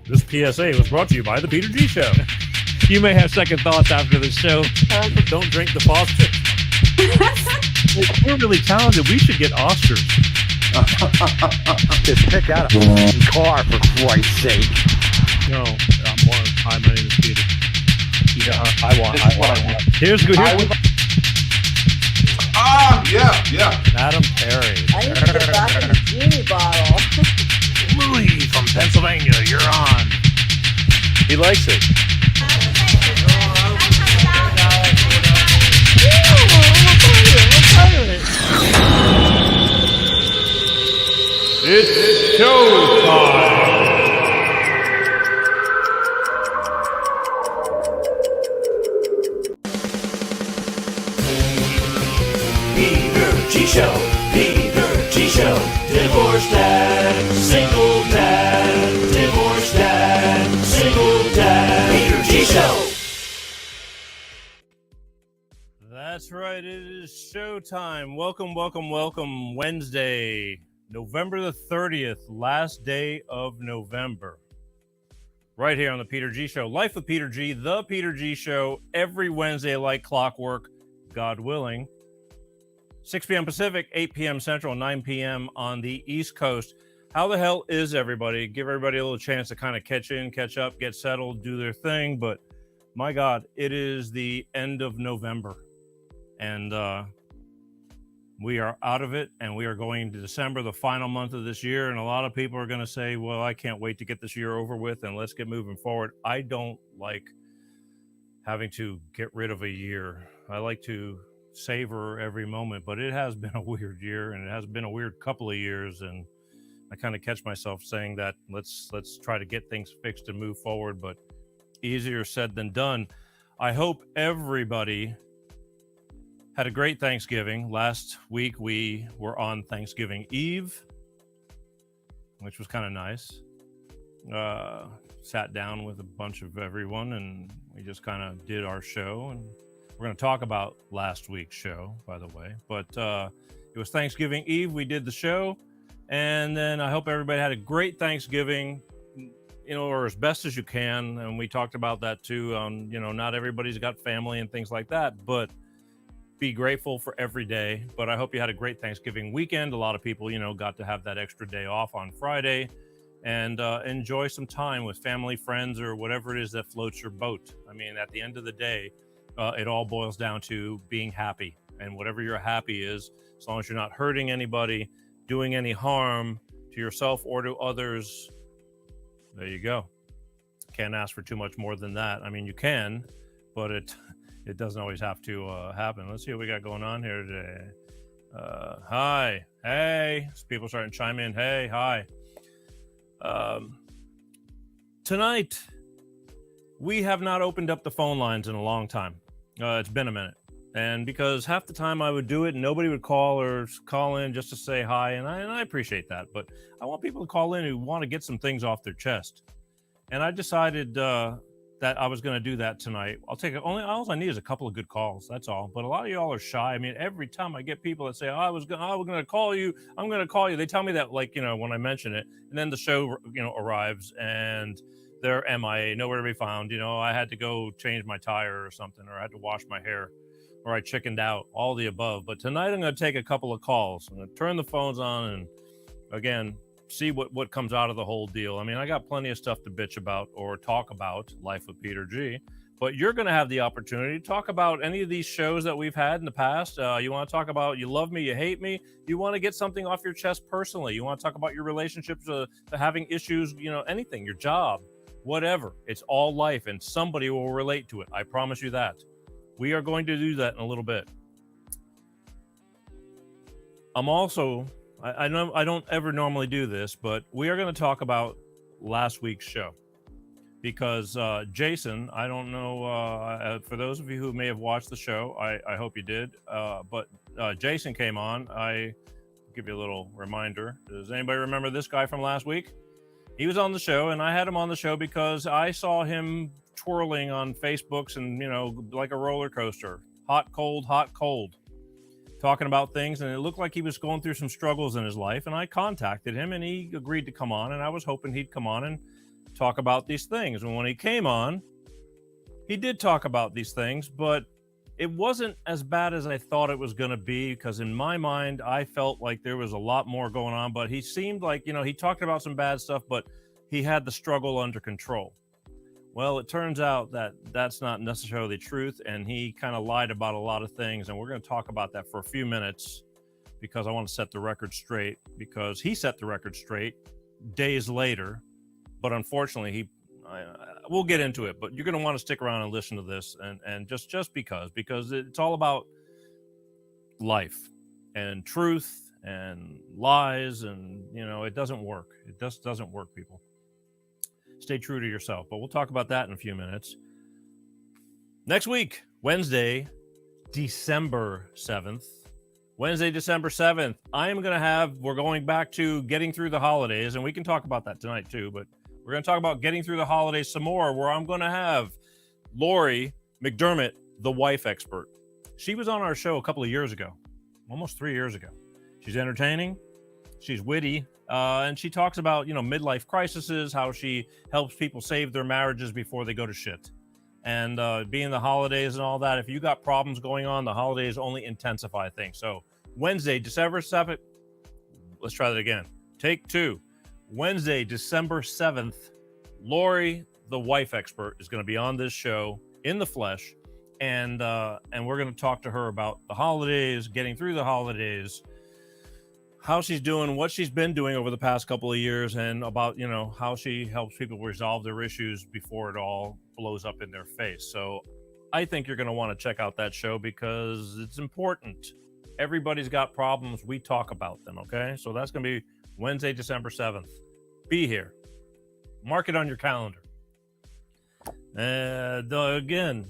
This PSA was brought to you by the Peter G Show. You may have second thoughts after the show. Don't drink the Foster. We're really talented. We should get Oscars. Just pick out a car, for Christ's sake. No, hi, my name is Peter. Yeah, I want. Here's good. Yeah. Adam Perry. I need to get back in the genie bottle. Louis from Pennsylvania, you're on. He likes it. It's showtime. Peter G Show, Peter G Show, divorce dad, single dad, divorce dad, single dad, Peter G Show. That's right, it is showtime. Welcome. Wednesday, November the 30th, last day of November. Right here on the Peter G Show. Life with Peter G, the Peter G Show, every Wednesday like clockwork, God willing. 6 p.m. Pacific, 8 p.m. Central, 9 p.m. on the East Coast. How the hell is everybody? Give everybody a little chance to kind of catch up, get settled, do their thing. But my God, it is the end of November. And we are out of it, and we are going to December, the final month of this year. And a lot of people are going to say, well, I can't wait to get this year over with, and let's get moving forward. I don't like having to get rid of a year. I like to savor every moment, but it has been a weird year, and it has been a weird couple of years, and I kind of catch myself saying that let's try to get things fixed and move forward, but easier said than done. I hope everybody had a great Thanksgiving. Last week we were on Thanksgiving Eve, which was kind of nice. Sat down with a bunch of everyone, and we just kind of did our show, and we're going to talk about last week's show, by the way. But it was Thanksgiving Eve. We did the show. And then I hope everybody had a great Thanksgiving, or as best as you can. And we talked about that too. Not everybody's got family and things like that, but be grateful for every day. But I hope you had a great Thanksgiving weekend. A lot of people, got to have that extra day off on Friday and enjoy some time with family, friends, or whatever it is that floats your boat. I mean, at the end of the day, it all boils down to being happy, and whatever your happy is, as long as you're not hurting anybody, doing any harm to yourself or to others, there you go. Can't ask for too much more than that. I mean, you can, but it doesn't always have to happen. Let's see what we got going on here today. Hi, hey, people starting to chime in. Hey, hi. Tonight, we have not opened up the phone lines in a long time. It's been a minute. And because half the time I would do it and nobody would call or call in just to say hi. And I appreciate that. But I want people to call in who want to get some things off their chest. And I decided that I was going to do that tonight. I'll take it. All I need is a couple of good calls. That's all. But a lot of y'all are shy. I mean, every time I get people that say, we're going to call you. I'm going to call you. They tell me that, when I mention it. And then the show, arrives and they're MIA, nowhere to be found. I had to go change my tire or something, or I had to wash my hair, or I chickened out, all the above. But tonight I'm going to take a couple of calls. I'm going to turn the phones on and, again, see what comes out of the whole deal. I mean, I got plenty of stuff to bitch about or talk about, Life with Peter G. But you're going to have the opportunity to talk about any of these shows that we've had in the past. You want to talk about you love me, you hate me. You want to get something off your chest personally. You want to talk about your relationships, to having issues, anything, your job. Whatever. It's all life, and somebody will relate to it. I promise you that. We are going to do that in a little bit. I'm also, I know I don't ever normally do this, but we are going to talk about last week's show. Because Jason, I don't know, for those of you who may have watched the show, I hope you did. But Jason came on. I'll give you a little reminder. Does anybody remember this guy from last week? He was on the show, and I had him on the show because I saw him twirling on Facebooks and, like a roller coaster. Hot, cold, talking about things. And it looked like he was going through some struggles in his life. And I contacted him, and he agreed to come on. And I was hoping he'd come on and talk about these things. And when he came on, he did talk about these things, but it wasn't as bad as I thought it was going to be, because in my mind, I felt like there was a lot more going on, but he seemed like, he talked about some bad stuff, but he had the struggle under control. Well, it turns out that that's not necessarily the truth, and he kind of lied about a lot of things, and we're going to talk about that for a few minutes because I want to set the record straight, because he set the record straight days later, but unfortunately, we'll get into it, but you're going to want to stick around and listen to this, and just because it's all about life and truth and lies, and it doesn't work. It just doesn't work, people. Stay true to yourself, but we'll talk about that in a few minutes. Next week, Wednesday, December 7th, we're going back to getting through the holidays, and we can talk about that tonight too, but we're going to talk about getting through the holidays some more, where I'm going to have Lori McDermott, the wife expert. She was on our show a couple of years ago, almost 3 years ago. She's entertaining, she's witty, and she talks about, midlife crises, how she helps people save their marriages before they go to shit. And being the holidays and all that, if you got problems going on, the holidays only intensify things. So Wednesday, December 7th, let's try that again. Take two. Wednesday, December 7th, Lori, the wife expert, is going to be on this show in the flesh, and we're going to talk to her about the holidays, getting through the holidays, how she's doing, what she's been doing over the past couple of years, and about, how she helps people resolve their issues before it all blows up in their face. So I think you're going to want to check out that show because it's important. Everybody's got problems. We talk about them, okay? So that's going to be Wednesday, December 7th. Be here. Mark it on your calendar. Again,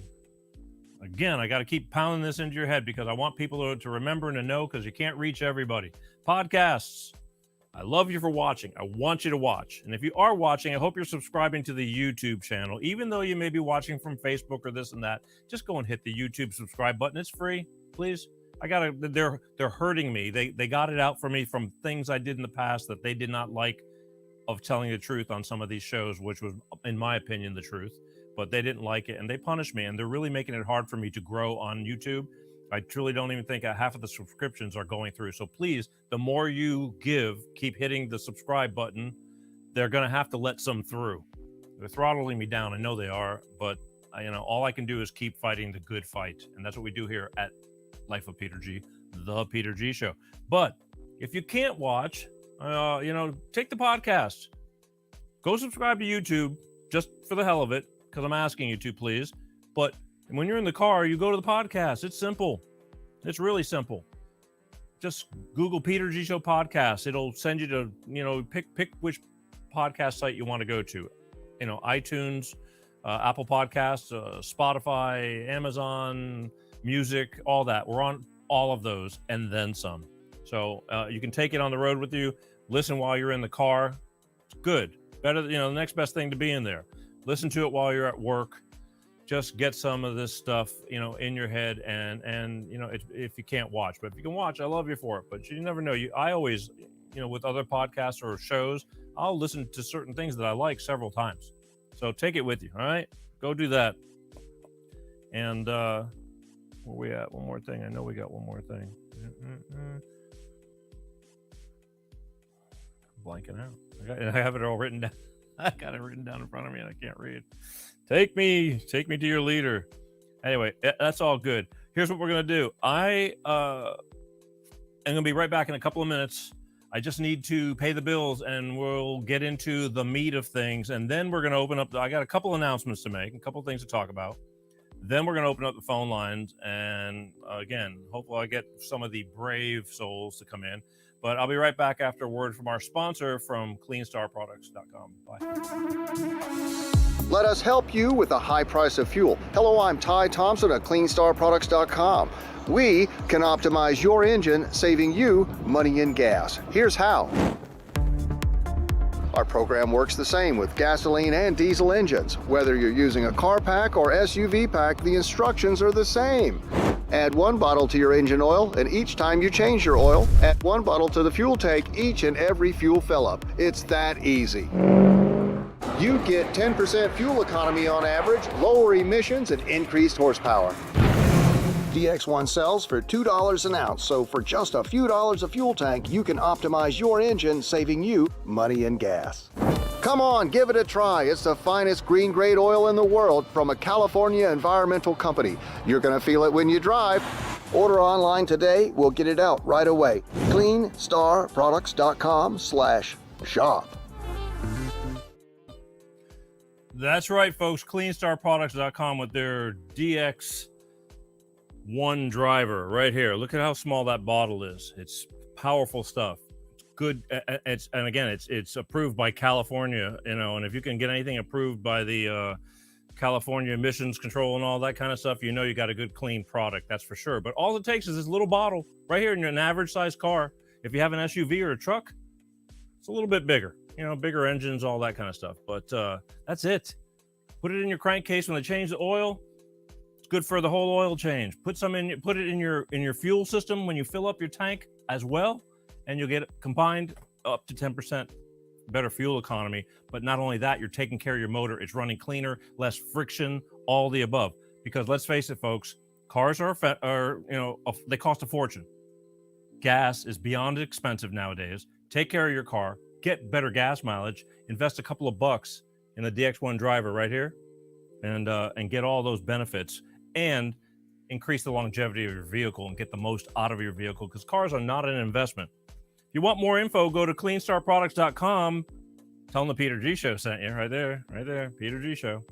I got to keep pounding this into your head because I want people to remember and to know, because you can't reach everybody. Podcasts. I love you for watching. I want you to watch. And if you are watching, I hope you're subscribing to the YouTube channel. Even though you may be watching from Facebook or this and that, just go and hit the YouTube subscribe button. It's free, please. They're hurting me. They got it out for me from things I did in the past that they did not like, of telling the truth on some of these shows, which was, in my opinion, the truth. But they didn't like it, and they punished me, and they're really making it hard for me to grow on YouTube. I truly don't even think half of the subscriptions are going through. So please, the more you give, keep hitting the subscribe button. They're going to have to let some through. They're throttling me down. I know they are, but all I can do is keep fighting the good fight. And that's what we do here at Life of Peter G, the Peter G Show. But if you can't watch, take the podcast. Go subscribe to YouTube just for the hell of it, because I'm asking you to, please. But when you're in the car, you go to the podcast. It's simple. It's really simple. Just Google Peter G Show podcast. It'll send you to, pick which podcast site you want to go to. iTunes, Apple Podcasts, Spotify, Amazon Music, all that. We're on all of those and then some. So you can take it on the road with you. Listen while you're in the car. It's good. Better, the next best thing to be in there. Listen to it while you're at work. Just get some of this stuff, in your head, and if you can't watch, but if you can watch, I love you for it. But you never know. I always, with other podcasts or shows, I'll listen to certain things that I like several times. So take it with you. All right, go do that. And where we at? One more thing. I know we got one more thing. Blanking out. I have it all written down. I got it written down in front of me and I can't read. Take me to your leader. Anyway, that's all good. Here's what we're going to do. I am going to be right back in a couple of minutes. I just need to pay the bills and we'll get into the meat of things. And then we're going to open up. I got a couple announcements to make, a couple of things to talk about. Then we're going to open up the phone lines. And again, hopefully I get some of the brave souls to come in. But I'll be right back after a word from our sponsor from cleanstarproducts.com. Bye. Let us help you with the high price of fuel. Hello, I'm Ty Thompson at cleanstarproducts.com. We can optimize your engine, saving you money in gas. Here's how. Our program works the same with gasoline and diesel engines. Whether you're using a car pack or SUV pack, the instructions are the same. Add 1 bottle to your engine oil, and each time you change your oil, add 1 bottle to the fuel tank each and every fuel fill-up. It's that easy. You get 10% fuel economy on average, lower emissions, and increased horsepower. DX1 sells for $2 an ounce, so for just a few dollars a fuel tank, you can optimize your engine, saving you money and gas. Come on, give it a try. It's the finest green-grade oil in the world from a California environmental company. You're going to feel it when you drive. Order online today. We'll get it out right away. CleanStarProducts.com/shop. That's right, folks. CleanStarProducts.com with their DX1 driver right here. Look at how small that bottle is. It's powerful stuff. It's good. It's approved by California, and if you can get anything approved by the California emissions control and all that kind of stuff, you got a good, clean product. That's for sure. But all it takes is this little bottle right here in an average size car. If you have an SUV or a truck, it's a little bit bigger. Bigger engines, all that kind of stuff. But that's it. Put it in your crankcase when they change the oil. It's good for the whole oil change. Put it in your fuel system when you fill up your tank as well, and you'll get combined up to 10% better fuel economy. But not only that, you're taking care of your motor. It's running cleaner, less friction, all the above. Because let's face it, folks, cars are they cost a fortune. Gas is beyond expensive nowadays. Take care of your car. Get better gas mileage, invest a couple of bucks in the DX1 driver right here, and get all those benefits, and increase the longevity of your vehicle and get the most out of your vehicle, because cars are not an investment. If you want more info, go to CleanStarProducts.com. Tell them the Peter G Show sent you. Right there, Peter G Show.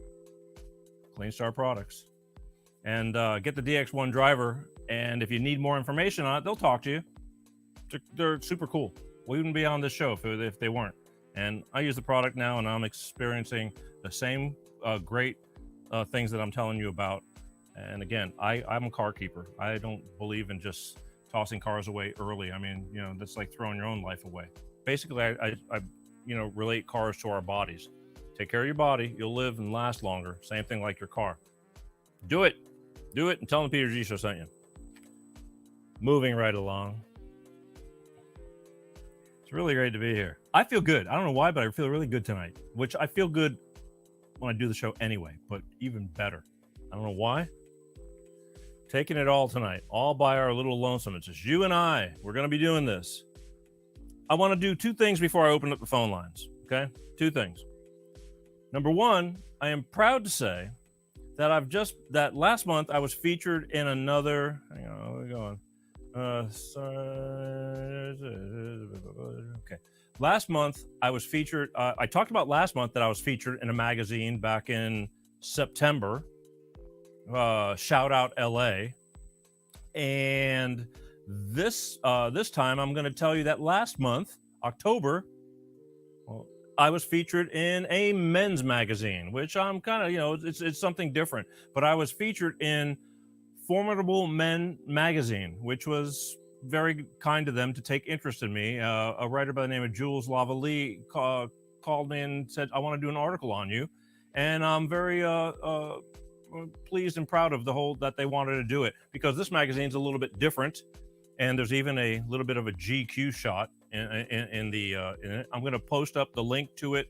Clean Star Products. And get the DX1 driver, and if you need more information on it, they'll talk to you. They're super cool. We wouldn't be on this show if they weren't. And I use the product now, and I'm experiencing the same great things that I'm telling you about. And again, I'm a car keeper. I don't believe in just tossing cars away early. I mean, that's like throwing your own life away. Basically, I relate cars to our bodies. Take care of your body, you'll live and last longer. Same thing like your car. Do it, and tell them Peter G Show sent you. Moving right along. Really great to be here. I feel good. I don't know why, but I feel really good tonight, which I feel good when I do the show anyway, but even better. I don't know why. Taking it all tonight, all by our little lonesome. It's just you and I. We're going to be doing this. I want to do two things before I open up the phone lines, okay? Two things. Number one, I am proud to say that last month I was featured in another, hang on, where are we going? Okay. Last month I was featured. I talked about last month that I was featured in a magazine back in September. Shout out LA. And this time I'm going to tell you that last month, October, I was featured in a men's magazine, which I'm kind of, it's something different. But I was featured in Formidable Men magazine, which was very kind of them to take interest in me. A writer by the name of Jules Lavallée called me and said, I want to do an article on you. And I'm very pleased and proud of that they wanted to do it, because this magazine's a little bit different. And there's even a little bit of a GQ shot in it. I'm going to post up the link to it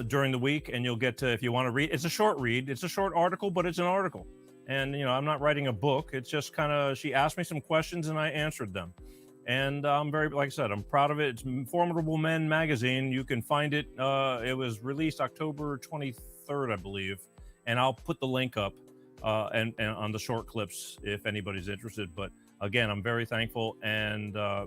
during the week, and you'll get to, if you want to read. It's a short read. It's a short article, but it's an article. And, I'm not writing a book. It's just kind of, she asked me some questions and I answered them. And I'm very, like I said, I'm proud of it. It's Formidable Men magazine. You can find it. It was released October 23rd, I believe. And I'll put the link up and on the short clips if anybody's interested. But again, I'm very thankful. And, a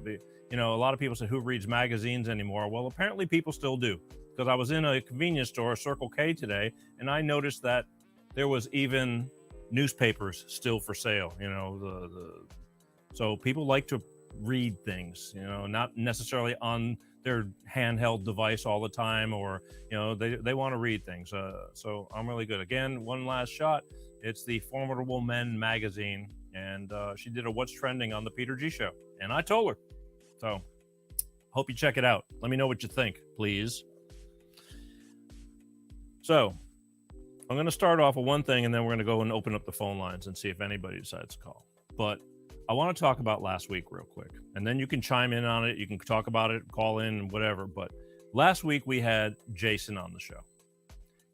lot of people say, who reads magazines anymore? Well, apparently people still do. Because I was in a convenience store, Circle K today, and I noticed that there was even newspapers still for sale. So people like to read things, not necessarily on their handheld device all the time, or they want to read things. So I'm really good. Again, one last shot. It's the Formidable Men magazine, and she did a What's Trending on the Peter G Show, and I told her. So hope you check it out. Let me know what you think, please. So I'm going to start off with one thing, and then we're going to go and open up the phone lines and see if anybody decides to call. But I want to talk about last week real quick, and then you can chime in on it. You can talk about it, call in, whatever. But Last week we had Jason on the show.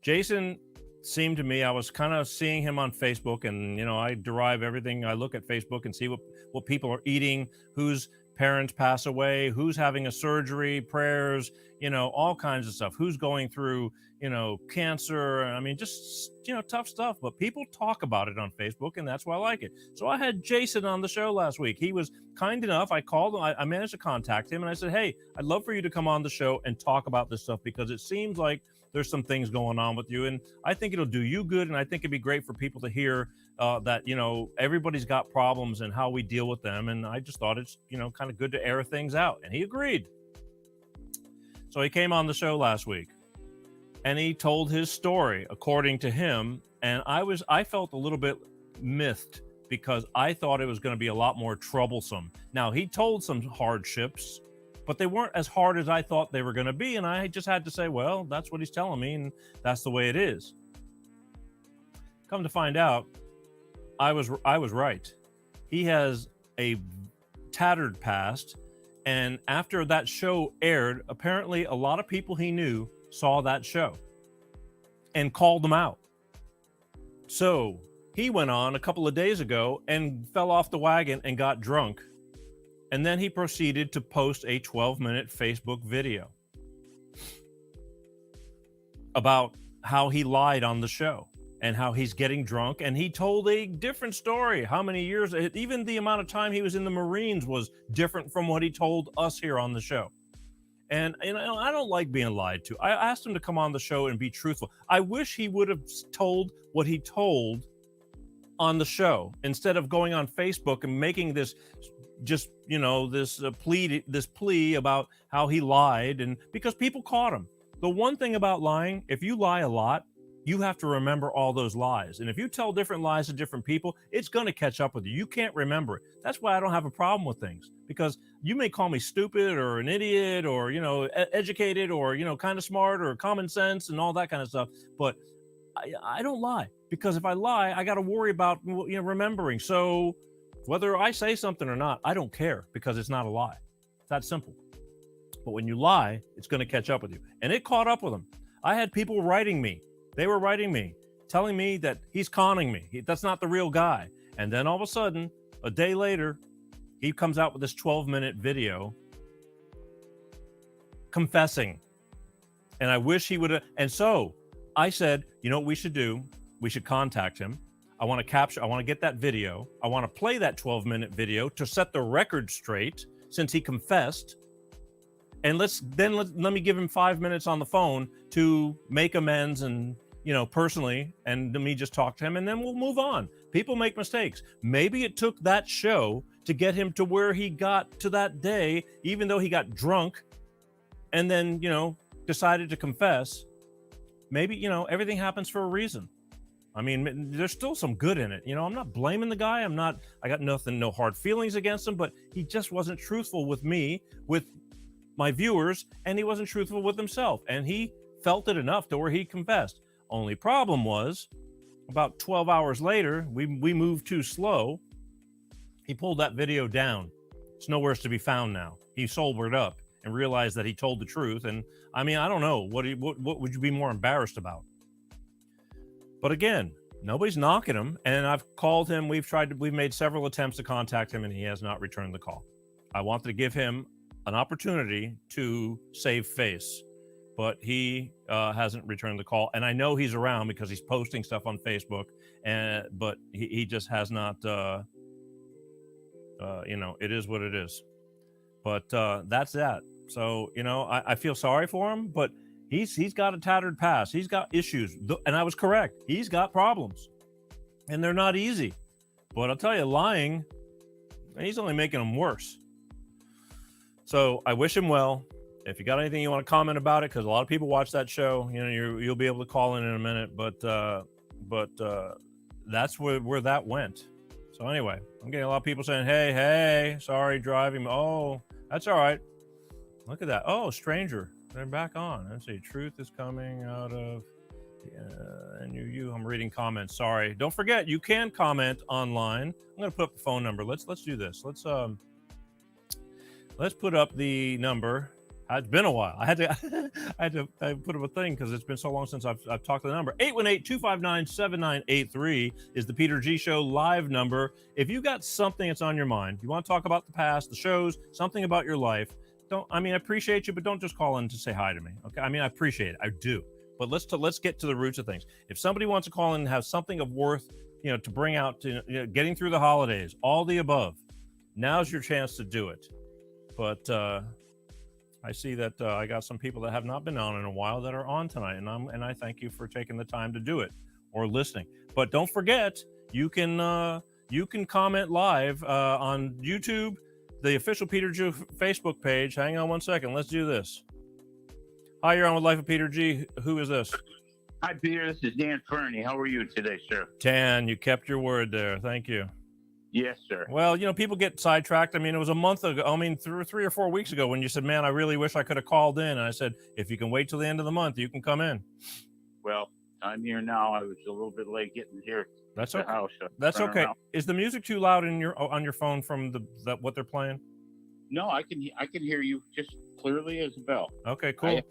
Jason seemed to me, I was kind of seeing him on Facebook, and I derive everything. I look at Facebook and see what people are eating, whose parents pass away, who's having a surgery, prayers, all kinds of stuff, who's going through cancer. I mean, just tough stuff, but people talk about it on Facebook, and that's why I like it. So I had Jason on the show last week. He was kind enough. I called him, I managed to contact him, and I said, hey, I'd love for you to come on the show and talk about this stuff, because it seems like there's some things going on with you, and I think it'll do you good, and I think it'd be great for people to hear that everybody's got problems and how we deal with them, and I just thought it's kind of good to air things out, and he agreed. So he came on the show last week, and he told his story according to him, and I felt a little bit miffed, because I thought it was going to be a lot more troublesome. Now, he told some hardships, but they weren't as hard as I thought they were going to be, and I just had to say, well, that's what he's telling me, and that's the way it is. Come to find out, I was right. He has a tattered past, and after that show aired, apparently a lot of people he knew saw that show and called him out. So he went on a couple of days ago and fell off the wagon and got drunk. And then he proceeded to post a 12-minute Facebook video about how he lied on the show and how he's getting drunk. And he told a different story. How many years, even the amount of time he was in the Marines was different from what he told us here on the show. And I don't like being lied to. I asked him to come on the show and be truthful. I wish he would have told what he told on the show, instead of going on Facebook and making this just this plea about how he lied, and because people caught him. The one thing about lying, if you lie a lot, you have to remember all those lies, and if you tell different lies to different people, it's going to catch up with you. You can't remember it. That's why I don't have a problem with things, because you may call me stupid or an idiot or educated or kind of smart or common sense and all that kind of stuff, but I don't lie, because if I lie, I got to worry about remembering. So whether I say something or not, I don't care, because it's not a lie. It's that simple. But when you lie, it's going to catch up with you. And it caught up with him. I had people writing me. They were writing me, telling me that he's conning me. That's not the real guy. And then all of a sudden, a day later, he comes out with this 12-minute video confessing. And I wish he would have. And so I said, what we should do? We should contact him. I want to get that video. I want to play that 12-minute video to set the record straight, since he confessed. And let me give him 5 minutes on the phone to make amends, and personally, and let me just talk to him, and then we'll move on. People make mistakes. Maybe it took that show to get him to where he got to that day, even though he got drunk and then decided to confess. Maybe everything happens for a reason. I mean, there's still some good in it. I'm not blaming the guy. I got no hard feelings against him, but he just wasn't truthful with me, with my viewers, and he wasn't truthful with himself. And he felt it enough to where he confessed. Only problem was, about 12 hours later, we moved too slow. He pulled that video down. It's nowhere to be found now. He sobered up and realized that he told the truth. And I mean, I don't know. What would you be more embarrassed about? But again, nobody's knocking him, and I've called him. We've made several attempts to contact him, and he has not returned the call. I wanted to give him an opportunity to save face, but he hasn't returned the call. And I know he's around, because he's posting stuff on Facebook, but he just has not. It is what it is. But that's that. So I feel sorry for him, but he's got a tattered past. He's got issues, and I was correct. He's got problems, and they're not easy. But I'll tell you, lying, he's only making them worse. So I wish him well. If you got anything you want to comment about it, because a lot of people watch that show, you'll be able to call in a minute. But that's where that went. So anyway, I'm getting a lot of people saying, hey, sorry, driving. Oh, that's all right. Look at that. Oh, stranger. They're back on. Let's see. Truth is coming out of, and I'm reading comments. Sorry. Don't forget, you can comment online. I'm going to put up the phone number. Let's do this. Let's put up the number. It's been a while. I had to I put up a thing because it's been so long since I've talked to the number. 818-259-7983 is the Peter G Show live number. If you got something that's on your mind, you want to talk about the past, the shows, something about your life, I appreciate you, but don't just call in to say hi to me. Okay. I appreciate it. I do. But let's get to the roots of things. If somebody wants to call in and have something of worth, to bring out to getting through the holidays, all the above, now's your chance to do it. But I see that I got some people that have not been on in a while that are on tonight, and I thank you for taking the time to do it or listening. But don't forget, you can comment live on YouTube, the official Peter G Facebook page. Hang on one second. Let's do this. Hi, you're on with Life of Peter G. Who is this? Hi, Peter. This is Dan Fernie. How are you today, sir? Dan, you kept your word there. Thank you. Yes, sir. Well, people get sidetracked. It was a month ago. 3 or 4 weeks ago when you said, man, I really wish I could have called in. And I said, if you can wait till the end of the month, you can come in. Well, I'm here now. I was a little bit late getting here. That's okay. okay. House, That's okay. Around. Is the music too loud on your phone from what they're playing? No, I can hear you just clearly as a bell. Okay, cool.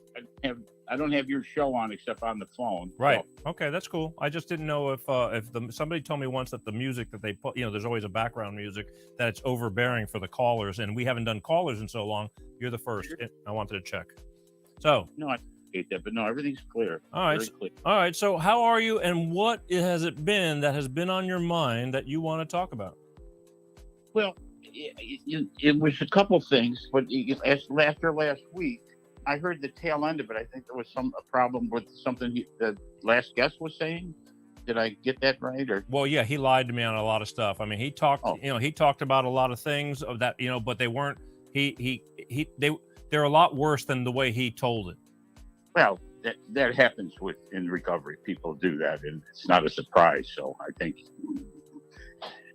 I don't have your show on except on the phone. Right. So. Okay, that's cool. I just didn't know if somebody told me once that the music that they put, there's always a background music, that it's overbearing for the callers, and we haven't done callers in so long. You're the first. I wanted to check. So. No, I hate that, but no, everything's clear. All right. Clear. All right. So how are you, and what has it been that has been on your mind that you want to talk about? Well, it was a couple things, but after last week, I heard the tail end of it. I think there was a problem with something the last guest was saying. Did I get that right? Or well, yeah, he lied to me on a lot of stuff. He talked, he talked about a lot of things of that, but they weren't. They're a lot worse than the way he told it. Well, that happens in recovery. People do that, and it's not a surprise. So I think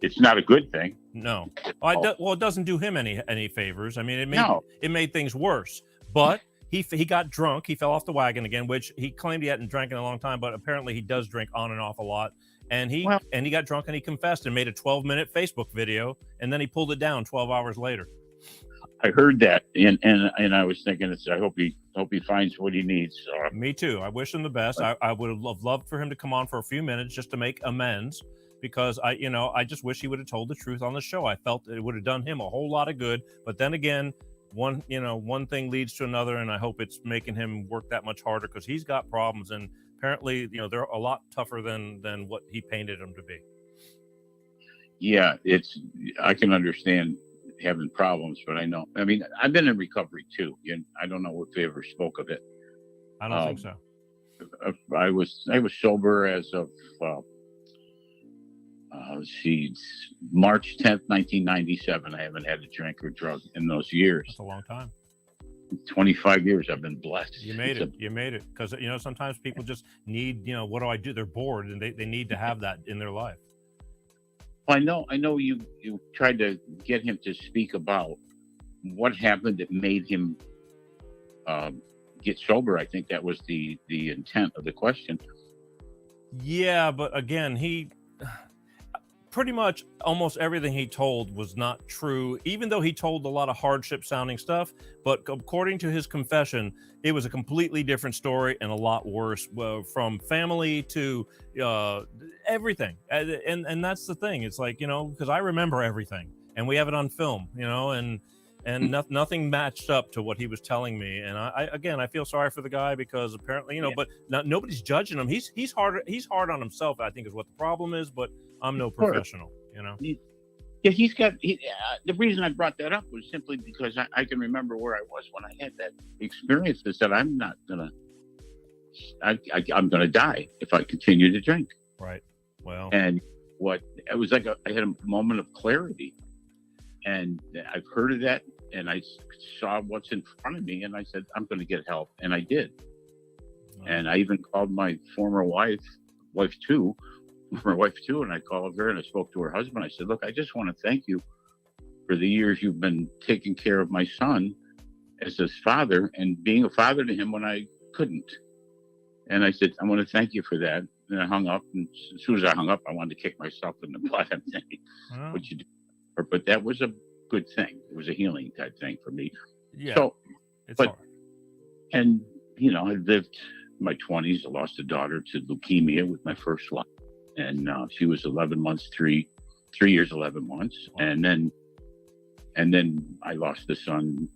it's not a good thing. No. Well, it doesn't do him any favors. It made things worse. But he got drunk. He fell off the wagon again, which he claimed he hadn't drank in a long time, but apparently he does drink on and off a lot. And he got drunk and he confessed and made a 12-minute Facebook video, and then he pulled it down 12 hours later. I heard that, and I was thinking, I hope he finds what he needs. Me too. I wish him the best. I would have loved for him to come on for a few minutes just to make amends, because I just wish he would have told the truth on the show. I felt it would have done him a whole lot of good. But then again, one thing leads to another, and I hope it's making him work that much harder, because he's got problems, and apparently, they're a lot tougher than what he painted them to be. Yeah, I can understand having problems, but I've been in recovery too. I don't know if they ever spoke of it. I don't think so. I was sober as of March 10th, 1997. I haven't had a drink or drug in those years. That's a long time. 25 years. I've been blessed. You made it. Because, sometimes people just need, what do I do? They're bored, and they need to have that in their life. Well, I know you tried to get him to speak about what happened that made him get sober. I think that was the intent of the question. Yeah, but again, he pretty much almost everything he told was not true, even though he told a lot of hardship sounding stuff. But according to his confession, it was a completely different story and a lot worse, from family to everything. And that's the thing. It's like, because I remember everything, and we have it on film, and nothing matched up to what he was telling me. And I feel sorry for the guy, because apparently, but nobody's judging him. He's hard on himself, I think, is what the problem is. But I'm no professional, Yeah, the reason I brought that up was simply because I can remember where I was when I had that experience that said, I'm going to die if I continue to drink. Right. Well, and it was like I had a moment of clarity, and I've heard of that, and I saw what's in front of me, and I said, I'm going to get help. And I did. Wow. And I even called my former wife too, and I called her and I spoke to her husband. I said, look, I just want to thank you for the years you've been taking care of my son as his father, and being a father to him when I couldn't. And I said, I want to thank you for that. And I hung up, and as soon as I hung up, I wanted to kick myself in the butt. I'm thinking, what you do? But that was a good thing. It was a healing type thing for me. Yeah. So, it's hard. And, you know, I lived my 20s. I lost a daughter to leukemia with my first wife. And she was 11 months, 3 years, 11 months. And then I lost the son.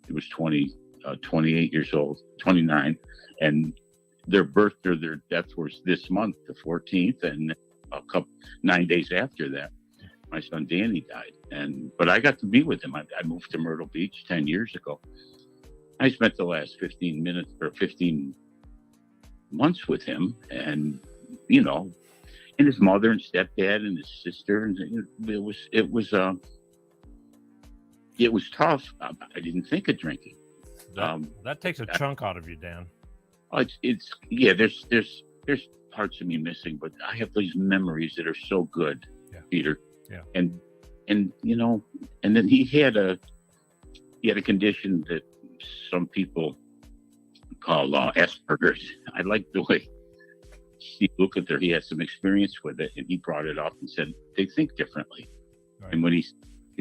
He was 28 years old, 29. And their death was this month, the 14th. And 9 days after that, my son Danny died. But I got to be with him. I moved to Myrtle Beach 10 years ago. I spent the last 15 months with him, and, you know, and his mother and stepdad and his sister, and it was tough. I didn't think of drinking. That takes a chunk out of you, Dan. There's parts of me missing, but I have these memories that are so good, Peter. Yeah. And you know, and then he had a condition that some people call Asperger's. I like the way Steve Lukather, he had some experience with it, and he brought it up and said they think differently. Right. And when he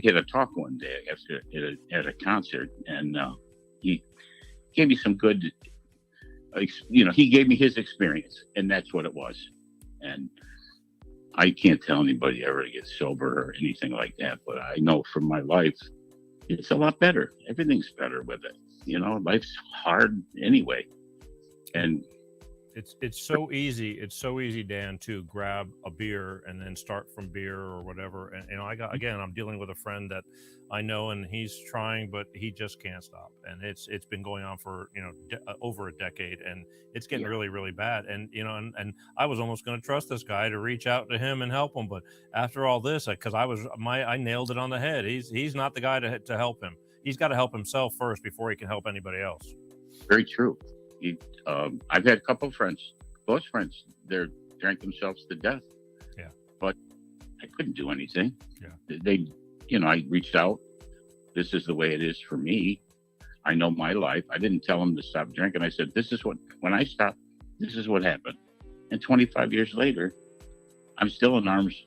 had a talk one day at a concert, and he gave me some good, you know, he gave me his experience, and that's what it was. And I can't tell anybody ever to get sober or anything like that, but I know from my life, it's a lot better. Everything's better with it. You know, life's hard anyway. And it's so easy. It's so easy, Dan, to grab a beer and then start from beer or whatever. And, you know, I'm dealing with a friend that I know, and he's trying, but he just can't stop. And it's been going on for, you know, over a decade, and it's getting really, really bad. And, you know, and I was almost going to trust this guy to reach out to him and help him. But after all this, because I nailed it on the head. He's not the guy to help him. He's got to help himself first before he can help anybody else. Very true. I've had a couple of friends, close friends, they drank themselves to death. Yeah. But I couldn't do anything. Yeah. They, you know, I reached out. This is the way it is for me. I know my life. I didn't tell them to stop drinking. I said, when I stopped, this is what happened. And 25 years later, I'm still an arm's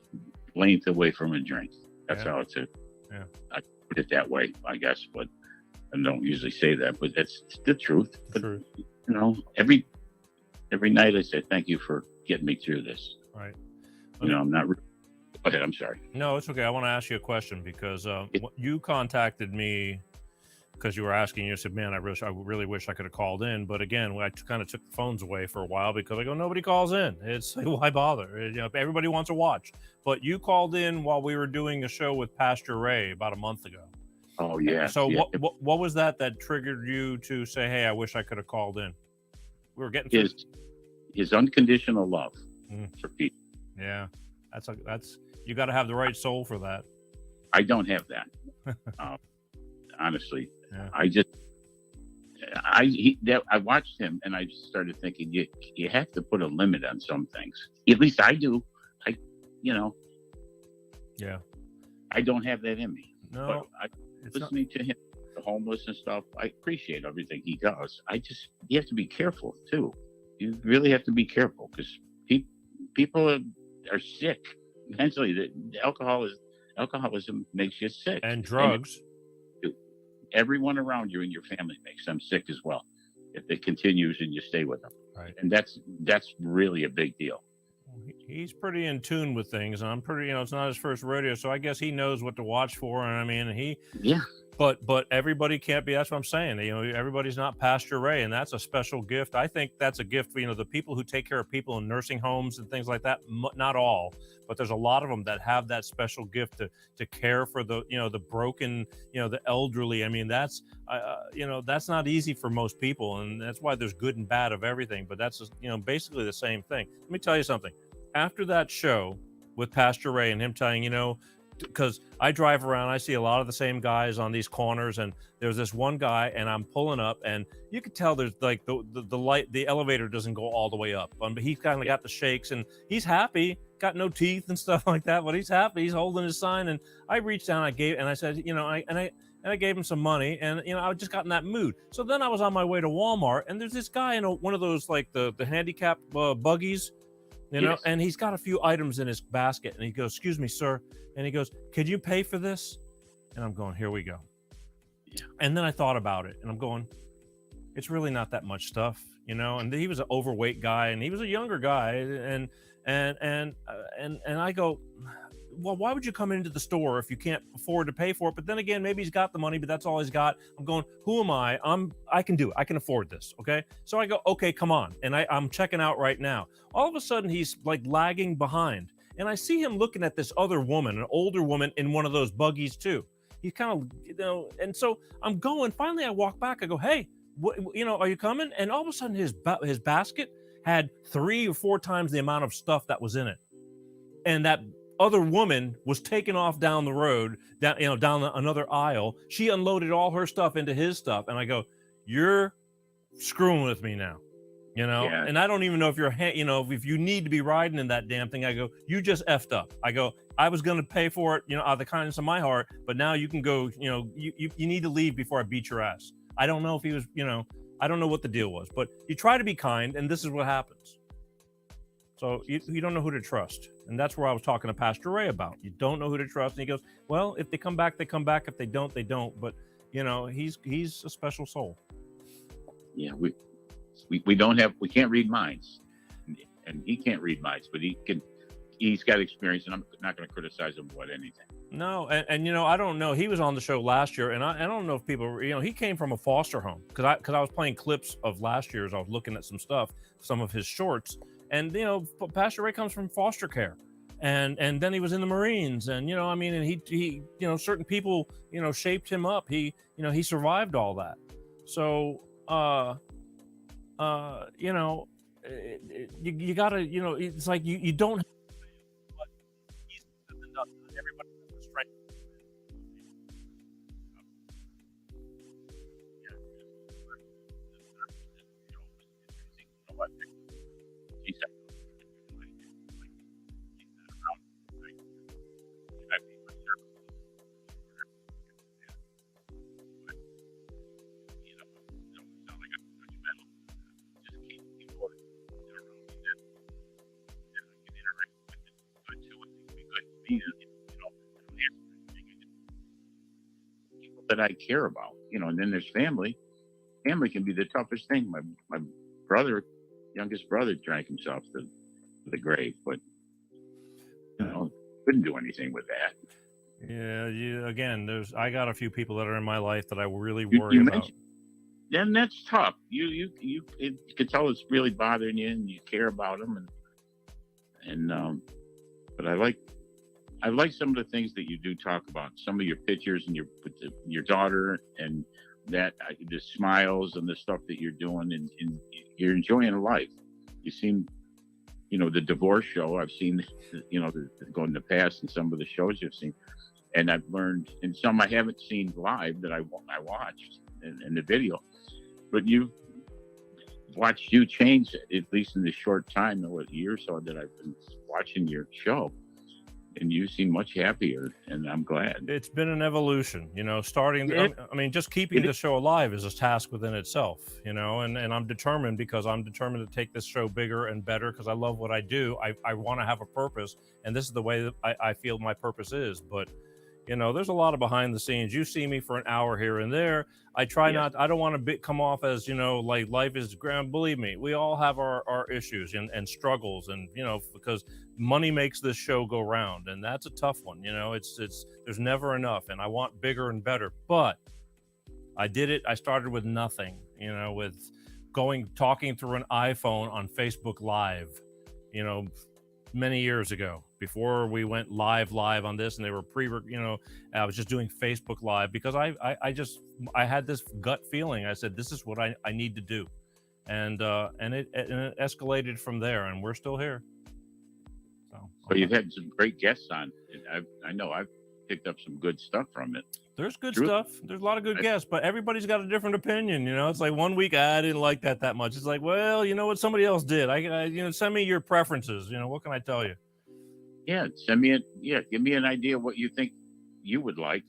length away from a drink. That's how it's Yeah. I put it that way, I guess, but I don't usually say that, but that's the truth. But, you know, every night I say, thank you for getting me through this. Right. You know, I'm not. Go ahead. I'm sorry. No, it's okay. I want to ask you a question because you contacted me because you were asking. You said, "Man, I really wish I could have called in." But again, I kind of took the phones away for a while because I go, nobody calls in. It's like, why bother? You know, everybody wants to watch. But you called in while we were doing a show with Pastor Ray about a month ago. Oh yeah. So what was that triggered you to say, "Hey, I wish I could have called in"? We were getting his unconditional love for people. Yeah, that's you got to have the right soul for that. I don't have that. Honestly, I watched him and I just started thinking, you have to put a limit on some things. At least I do. Yeah. I don't have that in me. No. But listening to him, the homeless and stuff, I appreciate everything he does. You have to be careful too. You really have to be careful because people are sick mentally. The alcoholism makes you sick, and drugs. And everyone around you in your family makes them sick as well if it continues and you stay with them. Right. And that's really a big deal. He's pretty in tune with things, and I'm pretty, it's not his first rodeo, so I guess he knows what to watch for. And I mean, but everybody can't be. That's what I'm saying. Everybody's not Pastor Ray, and that's a special gift. I think that's a gift for the people who take care of people in nursing homes and things like that. Not all, but there's a lot of them that have that special gift to care for the the broken, the elderly. I mean, that's that's not easy for most people, and that's why there's good and bad of everything. But that's basically the same thing. Let me tell you something. After that show with Pastor Ray and him telling, because I drive around, I see a lot of the same guys on these corners, and there's this one guy, and I'm pulling up, and you could tell there's like the light, the elevator doesn't go all the way up, but he's kind of got the shakes, and he's happy, got no teeth and stuff like that, but he's happy, he's holding his sign, and I reached down, I said, I gave him some money, and I just got in that mood. So then I was on my way to Walmart, and there's this guy in one of those like the handicap buggies. Yes. And he's got a few items in his basket, and he goes, "Excuse me, sir," and he goes, "Could you pay for this?" And I'm going, "Here we go." Yeah. And then I thought about it, and I'm going, it's really not that much stuff, you know. And he was an overweight guy, and he was a younger guy, and I go, well, why would you come into the store if you can't afford to pay for it? But then again, maybe he's got the money, but that's all he's got. I'm going, who am I? I can do it. I can afford this. Okay. So I go, okay, come on. And I'm checking out right now. All of a sudden he's like lagging behind. And I see him looking at this other woman, an older woman in one of those buggies too. He kind of, you know, and so I'm going, finally I walk back. I go, hey, you know, are you coming? And all of a sudden his basket had 3 or 4 times the amount of stuff that was in it. And that other woman was taken off down the road, down another aisle. She unloaded all her stuff into his stuff. And I go, you're screwing with me now, you know? Yeah. And I don't even know if you're, you know, if you need to be riding in that damn thing. I go, you just effed up. I go, I was going to pay for it, you know, out of the kindness of my heart, but now you can go, you know, you need to leave before I beat your ass. I don't know if he was, you know, I don't know what the deal was, but you try to be kind, and this is what happens. So you don't know who to trust. And that's where I was talking to Pastor Ray about. You don't know who to trust. And he goes, well, if they come back, they come back. If they don't, they don't. But, you know, he's a special soul. Yeah, we can't read minds. And he can't read minds, but he's got experience, and I'm not going to criticize him about anything. No, and you know, I don't know. He was on the show last year, and I don't know if people, you know, he came from a foster home, because I was playing clips of last year's. I was looking at some stuff, some of his shorts. And, you know, Pastor Ray comes from foster care, and then he was in the Marines, and, you know, I mean, and he, you know, certain people, you know, shaped him up. He, you know, he survived all that. So, you know, you gotta, you know, it's like you don't. But he's everybody has the strength. That I care about, you know. And then there's family. Family can be the toughest thing. My brother, youngest brother, drank himself to the grave, but, you know, couldn't do anything with that. Yeah, again, I got a few people that are in my life that I really worry about. Then that's tough. You can tell it's really bothering you, and you care about them, and but I like some of the things that you do talk about. Some of your pictures and your daughter, and that the smiles and the stuff that you're doing, and you're enjoying life. You seem, you know, the divorce show. I've seen, you know, go in the past, and some of the shows you've seen, and I've learned, and some I haven't seen live that I watched in the video, but you've watched you change, at least in the short time, a year or so that I've been watching your show. And you seem much happier, and I'm glad. It's been an evolution, you know, starting, I mean, just keeping the show alive is a task within itself, you know, and I'm determined, because I'm determined to take this show bigger and better, because I love what I do. I want to have a purpose, and this is the way that I feel my purpose is. But, you know, there's a lot of behind the scenes. You see me for an hour here and there. I try not, I don't want to come off as, you know, like life is grand. Believe me, we all have our issues and struggles, and, you know, because money makes this show go round, and that's a tough one. You know, it's there's never enough, and I want bigger and better. But I did it. I started with nothing, you know, with talking through an iPhone on Facebook Live, you know, many years ago, before we went live on this, and they were you know, I was just doing Facebook Live, because I had this gut feeling. I said, this is what I need to do, and it escalated from there, and we're still here. So you've had some great guests on. I know I've picked up some good stuff from it. There's good stuff. There's a lot of good guests, but everybody's got a different opinion. You know, it's like one week I didn't like that much. It's like, well, you know what, somebody else did. I you know, send me your preferences. You know, what can I tell you? Yeah, give me an idea of what you think you would like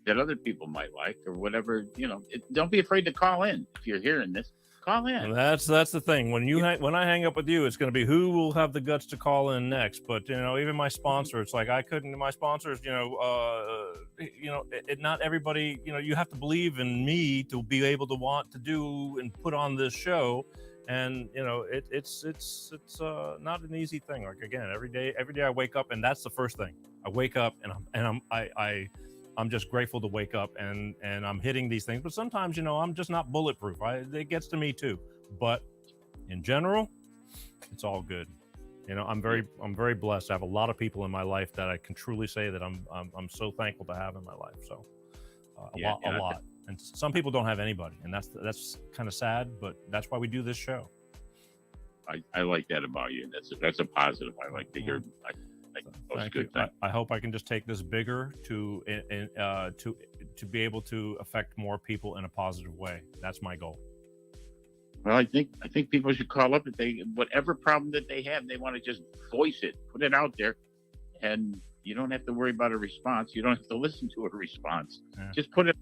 that other people might like, or whatever. You know, don't be afraid to call in if you're hearing this. Call in. And that's the thing. When I hang up with you, it's going to be who will have the guts to call in next. But even my sponsor, it's like I couldn't. My sponsors, not everybody. You have to believe in me to be able to want to do and put on this show. And it's not an easy thing. Like again, every day I wake up, and that's the first thing. I wake up and I'm just grateful to wake up and I'm hitting these things. But sometimes, I'm just not bulletproof. It gets to me too. But in general, it's all good. I'm very blessed. I have a lot of people in my life that I can truly say that I'm so thankful to have in my life. So a lot. And some people don't have anybody, and that's kind of sad. But that's why we do this show. I like that about you. That's a positive. I like to hear. Thank you. I hope I can just take this bigger to be able to affect more people in a positive way. That's my goal. Well, I think people should call up if whatever problem that they have, they want to just voice it, put it out there, and you don't have to worry about a response. You don't have to listen to a response. Yeah. Just put it,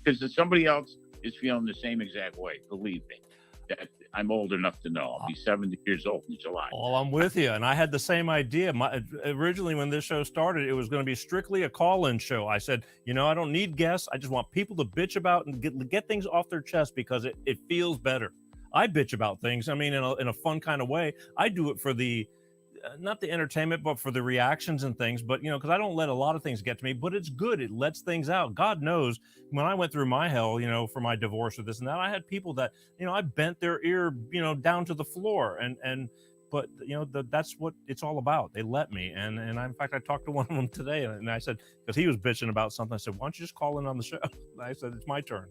because somebody else is feeling the same exact way. Believe me. That I'm old enough to know. I'll be 70 years old in July. Well, I'm with you. And I had the same idea. Originally, when this show started, it was going to be strictly a call-in show. I said, I don't need guests. I just want people to bitch about and get things off their chest because it feels better. I bitch about things. I mean, in a fun kind of way. I do it for not the entertainment, but for the reactions and things. But, because I don't let a lot of things get to me, but it's good. It lets things out. God knows when I went through my hell, for my divorce or this and that, I had people that, I bent their ear, down to the floor but that's what it's all about. They let me. And in fact, I talked to one of them today and I said, because he was bitching about something, I said, why don't you just call in on the show? I said, it's my turn.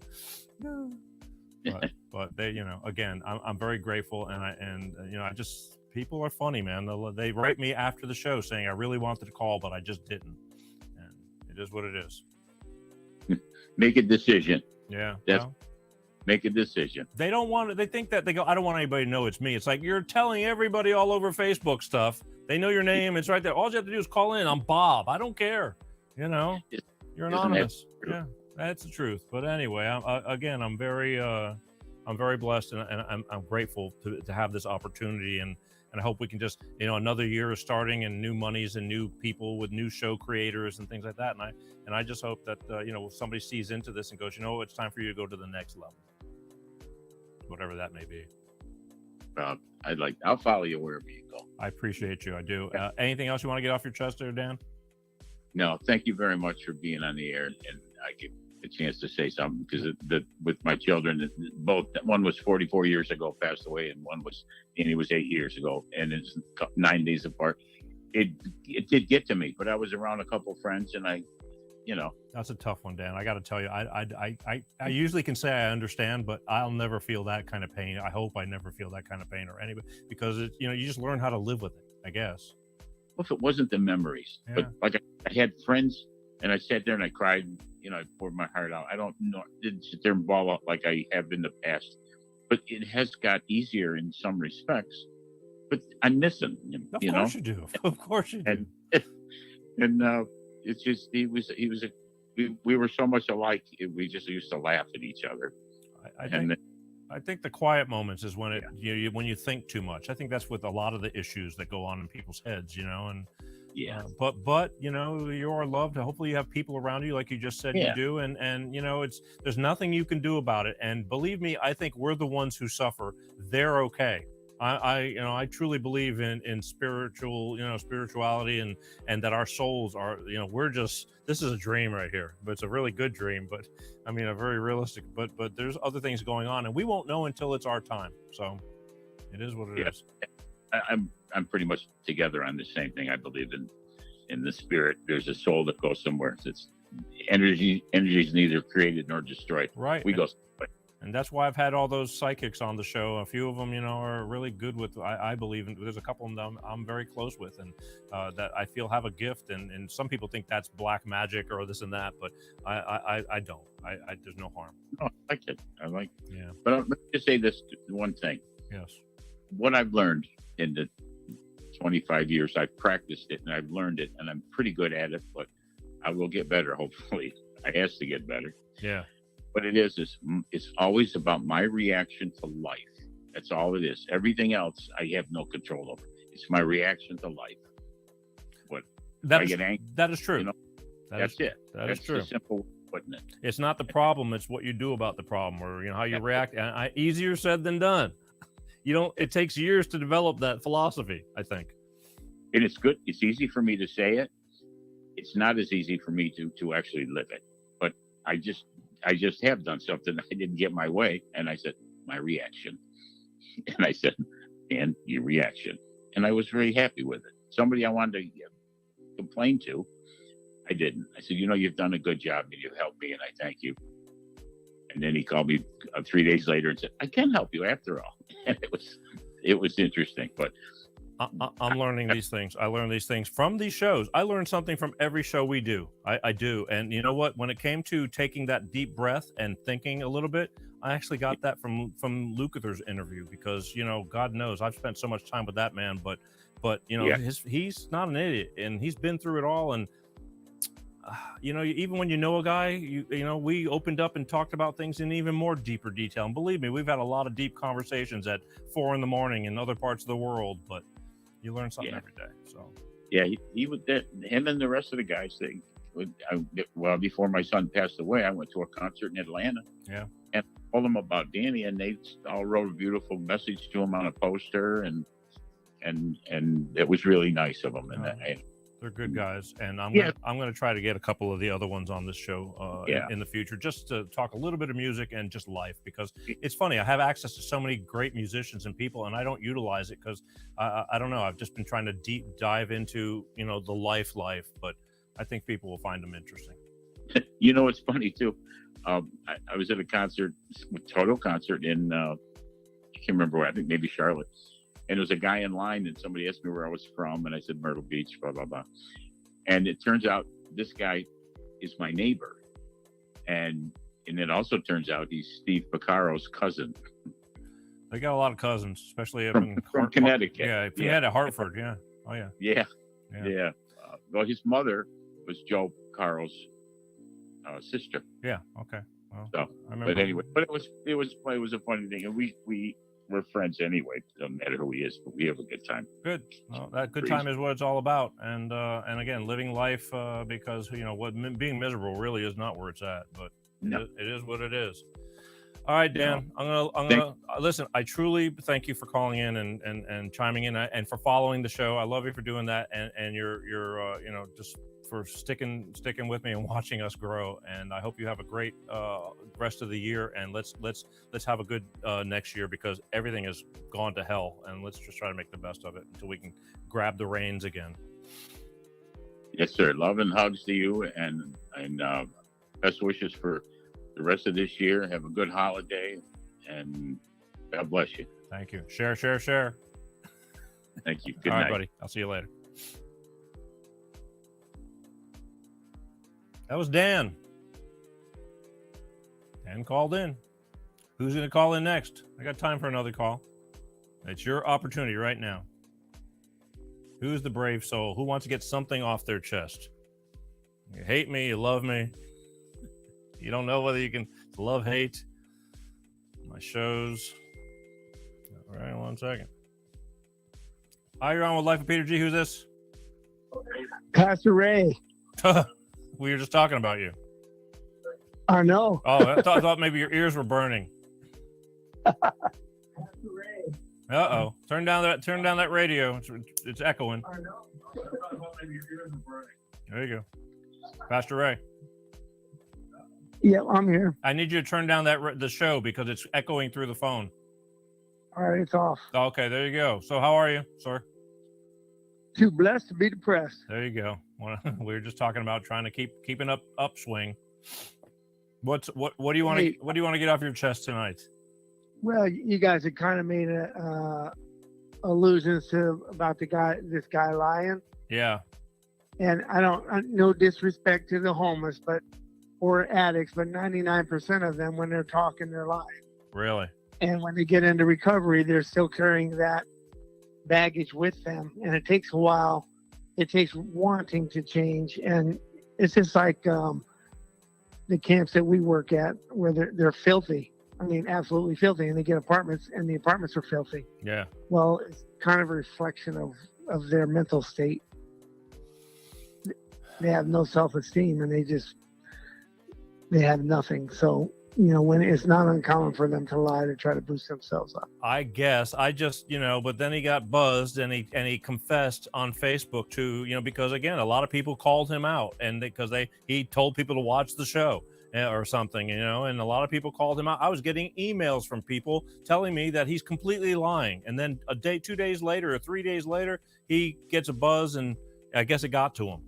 But they, again, I'm very grateful. I just, people are funny, man. They write me after the show saying, I really wanted to call, but I just didn't. And it is what it is. Make a decision. Yeah. Make a decision. They don't want it. They think that they go, I don't want anybody to know it's me. It's like you're telling everybody all over Facebook stuff. They know your name. It's right there. All you have to do is call in. I'm Bob. I don't care. You're anonymous. Yeah, that's the truth. But anyway, I'm very blessed and I'm grateful to have this opportunity and I hope we can just, another year is starting and new monies and new people with new show creators and things like that. And I just hope that, somebody sees into this and goes, it's time for you to go to the next level, whatever that may be. Well, I'll follow you wherever you go. I appreciate you. I do. Anything else you want to get off your chest there, Dan? No, thank you very much for being on the air. And I give a chance to say something because with my children, both, one was 44 years ago, passed away, and he was 8 years ago, and it's 9 days apart. It did get to me, but I was around a couple of friends, and that's a tough one, Dan. I got to tell you, I usually can say I understand, but I'll never feel that kind of pain. I hope I never feel that kind of pain or anybody, because you just learn how to live with it, I guess. Well, if it wasn't the memories, but like I had friends, and I sat there and I cried. I poured my heart out. I don't know, didn't sit there and bawl out like I have in the past, but it has got easier in some respects. But I miss him. Of course you do. Of course you do. And it's just we were so much alike. We just used to laugh at each other. I think the quiet moments is when when you think too much. I think that's with a lot of the issues that go on in people's heads, and. Yeah, but you are loved. Hopefully you have people around you, like you just said you do, and there's nothing you can do about it. And believe me, I think we're the ones who suffer. They're okay. I truly believe in spirituality and that our souls are, this is a dream right here, but it's a really good dream, but a very realistic, but there's other things going on and we won't know until it's our time. So it is what it is. I'm pretty much together on the same thing. I believe in the spirit. There's a soul that goes somewhere. It's energy is neither created nor destroyed. Right. We go somewhere. And that's why I've had all those psychics on the show. A few of them, are really good with, I believe, and there's a couple of them I'm very close with and that I feel have a gift. And some people think that's black magic or this and that, but I don't. There's no harm. No, I like it. Yeah. But let me just say this one thing. Yes. What I've learned in the 25 years I've practiced it and I've learned it and I'm pretty good at it, but I will get better. Hopefully I ask to get better. Yeah. what it is it's always about my reaction to life. That's all it is. Everything else I have no control over. It's my reaction to life. What that I is, get angry, that is true. you know, that's it. That's Is true. the simple way of putting it. It's not the problem, it's what you do about the problem, or how you react. Easier said than done. It takes years to develop that philosophy, I think. And it's good. It's easy for me to say it. It's not as easy for me to actually live it. But I just have done something. I didn't get my way, and I said my reaction, and I said, and your reaction, and I was very happy with it. Somebody I wanted to complain to, I didn't. I said, you've done a good job, and you've helped me, and I thank you. And then he called me 3 days later and said, I can help you after all. And it was interesting, but. I'm learning these things. I learn these things from these shows. I learn something from every show we do. I do. And you know what? When it came to taking that deep breath and thinking a little bit, I actually got that from Lukather's interview because, God knows I've spent so much time with that man, but he's not an idiot and he's been through it all. And, even when you know a guy, we opened up and talked about things in even more deeper detail. And believe me, we've had a lot of deep conversations at 4 a.m. in other parts of the world, but you learn something every day. So he was that. Him and the rest of the guys. Before my son passed away, I went to a concert in Atlanta. Yeah, and told them about Danny, and they all wrote a beautiful message to him on a poster, and it was really nice of them. And they're good guys, and I'm gonna try to get a couple of the other ones on this show in the future, just to talk a little bit of music and just life, because it's funny. I have access to so many great musicians and people, and I don't utilize it because I don't know. I've just been trying to deep dive into the life, but I think people will find them interesting. It's funny too. I was at a concert, total concert in I can't remember where. I think maybe Charlotte. And there was a guy in line, and somebody asked me where I was from, and I said Myrtle Beach, blah, blah, blah. And it turns out this guy is my neighbor. And it also turns out he's Steve Piccaro's cousin. They got a lot of cousins, especially from Connecticut. Yeah, he had at Hartford, yeah. Oh, yeah. Yeah. Well, his mother was Joe Piccaro's sister. Yeah, okay. Well, so, but anyway, it was a funny thing. And we're friends anyway. Doesn't matter who he is, but we have a good time. Good. Well, that good time is what it's all about. And again, living life because being miserable really is not where it's at. But it is what it is. All right, Dan. I'm gonna listen. I truly thank you for calling in and chiming in and for following the show. I love you for doing that and you're just for sticking with me and watching us grow. And I hope you have a great rest of the year. And let's have a good next year, because everything has gone to hell. And let's just try to make the best of it until we can grab the reins again. Yes, sir. Love and hugs to you, and best wishes for the rest of this year. Have a good holiday, and God bless you. Thank you. Share. Thank you. Good All night. right, buddy. I'll see you later. That was Dan. Dan called in. Who's going to call in next? I got time for another call. It's your opportunity right now. Who's the brave soul? Who wants to get something off their chest? You hate me, you love me. You don't know whether you can love, hate. My shows. All right, 1 second. Hi, you're on with Life of Peter G. Who's this? Pastor Ray. We were just talking about you. I know. Oh, I thought maybe your ears were burning. Uh-oh. Turn down that radio. It's echoing. I know. I thought maybe your ears were burning. There you go. Pastor Ray. Yeah, I'm here. I need you to turn down the show because it's echoing through the phone. All right, it's off. Okay, there you go. So how are you, sir? Too blessed to be depressed. There you go. We were just talking about trying to keep an upswing. What do you want to get off your chest tonight? Well, you guys have kind of made allusions to about this guy lying. Yeah. And no disrespect to the homeless, or addicts, but 99% of them, when they're talking, they're lying. Really? And when they get into recovery, they're still carrying that baggage with them, and it takes a while. It takes wanting to change, and it's just like the camps that we work at, where they're filthy. I mean, absolutely filthy, and they get apartments, and the apartments are filthy. Yeah. Well, it's kind of a reflection of their mental state. They have no self-esteem, and they have nothing. So, when it's not uncommon for them to lie to try to boost themselves up. I guess I just, but then he got buzzed and he confessed on Facebook too, because again, a lot of people called him out and because he told people to watch the show or something, and a lot of people called him out. I was getting emails from people telling me that he's completely lying. And then 2 days later or 3 days later, he gets a buzz and I guess it got to him.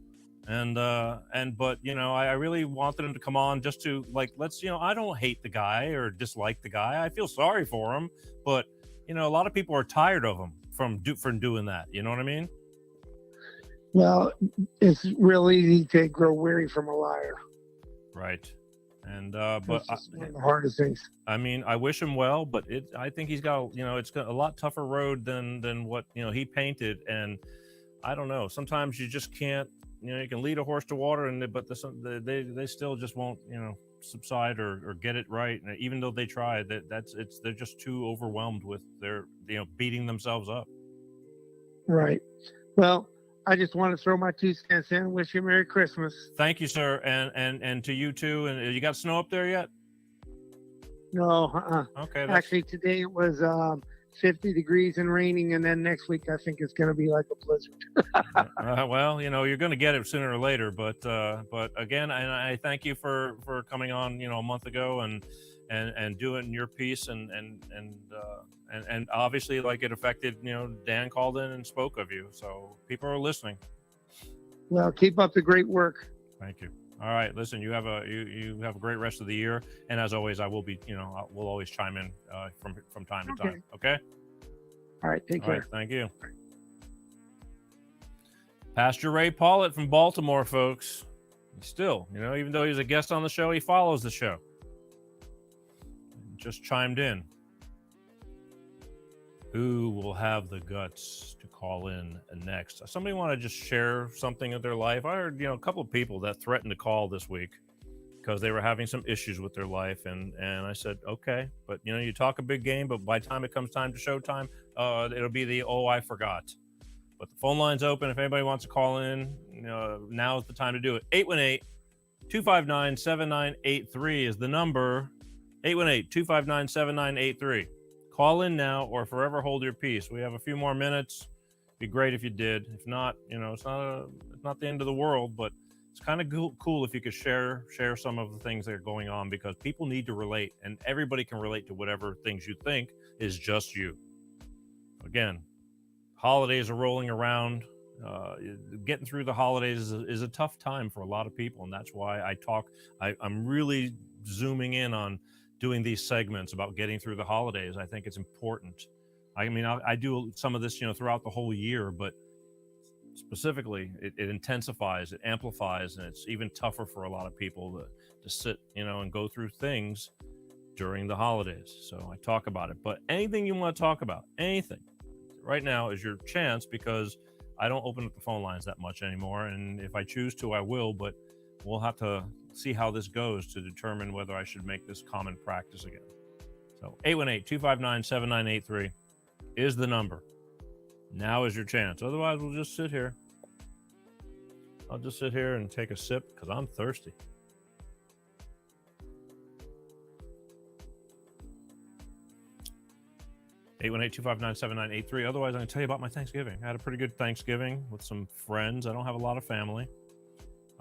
But I really wanted him to come on just to let's, I don't hate the guy or dislike the guy. I feel sorry for him, but a lot of people are tired of him from doing that. You know what I mean? Well, it's real easy to grow weary from a liar. Right. And, but it's one of the hardest things. I mean, I wish him well, but I think he's got, it's got a lot tougher road than what, he painted. And I don't know, sometimes you just can't, you can lead a horse to water, but they still just won't, subside or get it right. And even though they try, they're just too overwhelmed with their, beating themselves up. Right. Well, I just want to throw my 2 cents in. Wish you Merry Christmas. Thank you, sir, and to you too. And you got snow up there yet? No. Okay. Actually, today it was 50 degrees and raining, and then next week I think it's going to be like a blizzard. Well, you're going to get it sooner or later, but again, and I thank you for coming on, a month ago and doing your piece and obviously it affected, Dan called in and spoke of you, so people are listening. Well, keep up the great work. Thank you. All right, listen, you have a great rest of the year, and as always, I will be, we'll always chime in from time to time. Okay. All right, take care. All right, thank you. Pastor Ray Paulett from Baltimore, folks. Still, even though he's a guest on the show, he follows the show. Just chimed in. Who will have the guts to call in next? Somebody want to just share something of their life? I heard, a couple of people that threatened to call this week because they were having some issues with their life. And I said, okay, but you talk a big game, but by the time it comes time to showtime, it'll be I forgot. But the phone line's open. If anybody wants to call in, now is the time to do it. 818-259-7983 is the number. 818-259-7983. Call in now or forever hold your peace. We have a few more minutes. Be great if you did. If not, it's not the end of the world, but it's kind of cool if you could share some of the things that are going on, because people need to relate, and everybody can relate to whatever things you think is just you. Again, holidays are rolling around. Getting through the holidays is a tough time for a lot of people, and that's why I'm really zooming in on doing these segments about getting through the holidays. I think it's important. I mean, I do some of this, throughout the whole year, but specifically, it intensifies, it amplifies, and it's even tougher for a lot of people to sit, and go through things during the holidays. So I talk about it. But anything you want to talk about, anything, right now is your chance, because I don't open up the phone lines that much anymore. And if I choose to, I will, but we'll have to see how this goes to determine whether I should make this common practice again. So 818-259-7983 is the number. Now is your chance. Otherwise, we'll just sit here. I'll just sit here and take a sip because I'm thirsty. Eight 259-7983. Otherwise, I'm going to tell you about my Thanksgiving. I had a pretty good Thanksgiving with some friends. I don't have a lot of family.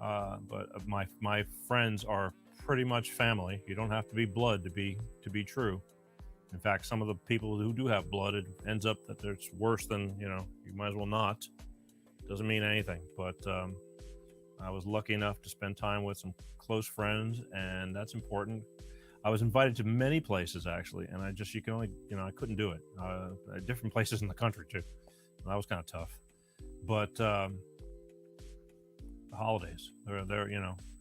But my friends are pretty much family. You don't have to be blood to be true. In fact, some of the people who do have blood, it ends up that it's worse than, you might as well not. Doesn't mean anything. But I was lucky enough to spend time with some close friends, and that's important. I was invited to many places, actually, and I couldn't do it. Different places in the country too. That was kind of tough. But the holidays, they're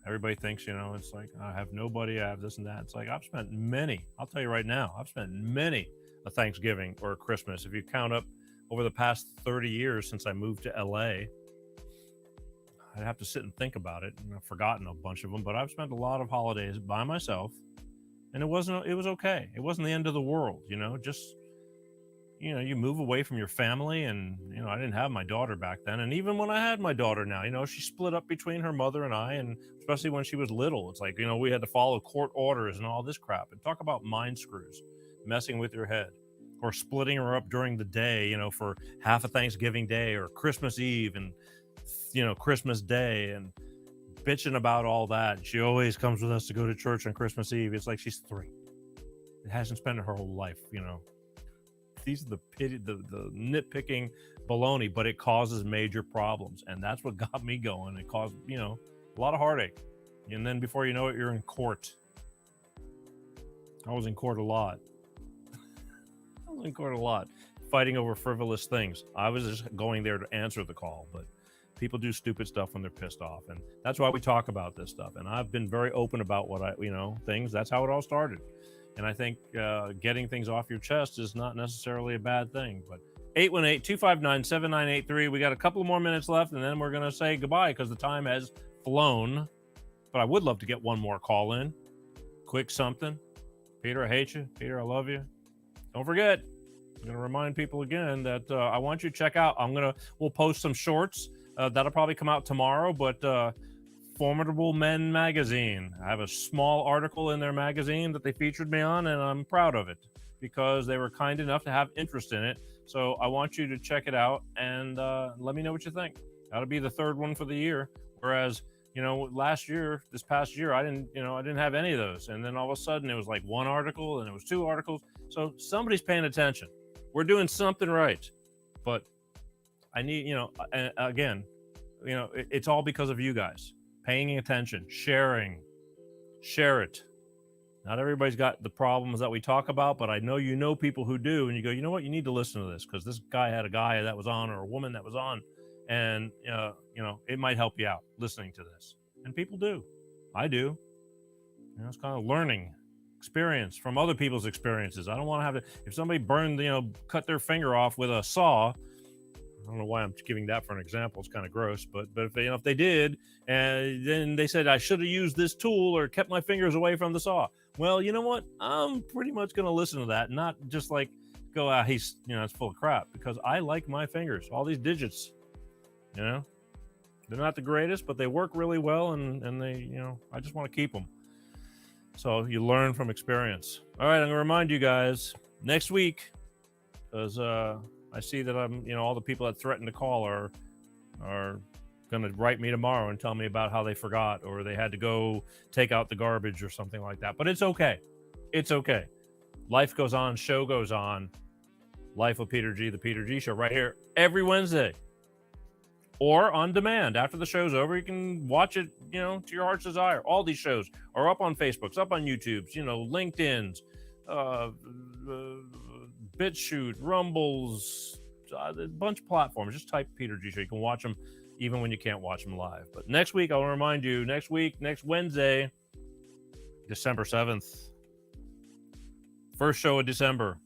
everybody thinks, it's like, I have nobody, I have this and that. It's like, I've spent many, I'll tell you right now, I've spent many a Thanksgiving or a Christmas. If you count up over the past 30 years since I moved to LA, I'd have to sit and think about it, and I've forgotten a bunch of them, but I've spent a lot of holidays by myself, and it was okay. It wasn't the end of the world, just, you move away from your family, and, I didn't have my daughter back then. And even when I had my daughter now, she split up between her mother and I, and especially when she was little, it's like, we had to follow court orders and all this crap. And talk about mind screws, messing with your head, or splitting her up during the day, for half a Thanksgiving Day or Christmas Eve and, Christmas Day, and bitching about all that. She always comes with us to go to church on Christmas Eve. It's like she's 3. It hasn't spent her whole life, These are the nitpicking baloney, but it causes major problems. And that's what got me going. It caused, a lot of heartache. And then before you know it, you're in court. I was in court a lot. Fighting over frivolous things. I was just going there to answer the call, but people do stupid stuff when they're pissed off. And that's why we talk about this stuff. And I've been very open about what things. That's how it all started. And I think getting things off your chest is not necessarily a bad thing. But 818-259-7983. We got a couple more minutes left, and then we're going to say goodbye because the time has flown. But I would love to get one more call in. Quick something. Peter, I hate you. Peter, I love you. Don't forget, I'm going to remind people again that I want you to check out. We'll post some shorts. That'll probably come out tomorrow, but Formidable Men magazine. I have a small article in their magazine that they featured me on, and I'm proud of it because they were kind enough to have interest in it. So I want you to check it out and let me know what you think. That'll be the 3rd one for the year. Whereas, this past year, I didn't have any of those. And then all of a sudden it was like 1 article and it was 2 articles. So somebody's paying attention. We're doing something right. But I need, again, it's all because of you guys. Paying attention, share it. Not everybody's got the problems that we talk about, but I know people who do, and you go, you know what, you need to listen to this because this guy had a guy that was on or a woman that was on, and it might help you out listening to this. And people do. I do. It's kind of learning experience from other people's experiences. I don't want to have to, if somebody burned, cut their finger off with a saw, I don't know why I'm giving that for an example. It's kind of gross, but if they did, and then they said I should have used this tool or kept my fingers away from the saw. Well, you know what? I'm pretty much going to listen to that, not just like go, he's, it's full of crap, because I like my fingers, all these digits, they're not the greatest, but they work really well, and they, I just want to keep them. So you learn from experience. All right, I'm going to remind you guys next week, because I see that all the people that threatened to call are going to write me tomorrow and tell me about how they forgot or they had to go take out the garbage or something like that. But it's okay. It's okay. Life goes on. Show goes on. Life with Peter G, the Peter G Show, right here every Wednesday. Or on demand. After the show's over, you can watch it, to your heart's desire. All these shows are up on Facebooks, up on YouTubes, LinkedIn's, BitChute, Rumbles, a bunch of platforms. Just type Peter G Show. You can watch them even when you can't watch them live. But next week, I'll remind you, next Wednesday, December 7th, first show of December,